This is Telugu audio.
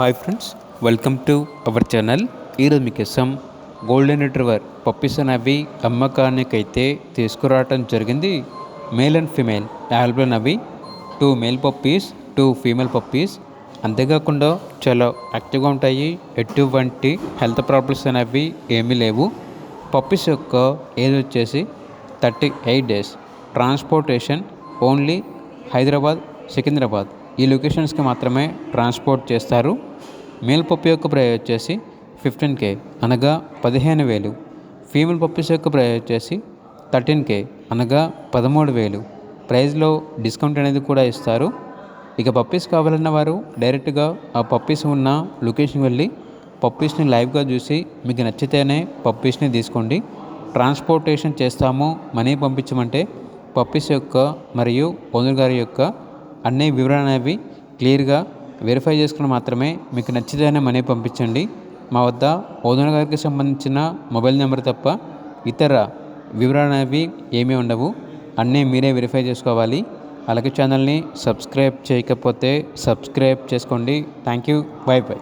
Hi friends, welcome to our channel. ఈరోజు మీకోసం గోల్డెన్ రిట్రీవర్ పప్పీస్ అనేవి అమ్మకానికైతే తీసుకురావటం జరిగింది. మేల్ అండ్ ఫీమేల్ అవైలబుల్ అవి 2 మేల్ పప్పీస్, 2 ఫీమేల్ పప్పీస్. అంతేకాకుండా చాలా యాక్టివ్గా ఉంటాయి. ఎటువంటి హెల్త్ ప్రాబ్లమ్స్ అనేవి ఏమీ లేవు. పప్పీస్ యొక్క ఏజ్ వచ్చేసి 38 days. Transportation only Hyderabad, Secunderabad ఈ లొకేషన్స్కి మాత్రమే ట్రాన్స్పోర్ట్ చేస్తారు. మేల్ పప్పి యొక్క ప్రైస్ వచ్చేసి 15K అనగా 15,000. ఫీమేల్ పప్పీస్ యొక్క ప్రైస్ వచ్చేసి 13K అనగా 13,000. ప్రైస్లో డిస్కౌంట్ అనేది కూడా ఇస్తారు. ఇక పప్పీస్ కావాలన్న వారు డైరెక్ట్గా ఆ పప్పీస్ ఉన్న లొకేషన్కి వెళ్ళి పప్పీస్ని లైవ్గా చూసి మీకు నచ్చితేనే పప్పీస్ని తీసుకోండి. ట్రాన్స్పోర్టేషన్ చేస్తాము, మనీ పంపించమంటే పప్పీస్ యొక్క మరియు ఓనర్ గారి యొక్క అన్ని వివరాలు అనేవి క్లియర్గా వెరిఫై చేసుకుని మాత్రమే మీకు నచ్చితేనే మనీ పంపించండి. మా వద్ద ఓనర్ గారికి సంబంధించిన మొబైల్ నెంబర్ తప్ప ఇతర వివరాలు అనేవి ఏమీ ఉండవు. అన్నీ మీరే వెరిఫై చేసుకోవాలి. అలాగే ఛానల్ని సబ్స్క్రైబ్ చేయకపోతే సబ్స్క్రైబ్ చేసుకోండి. Thank you. By by.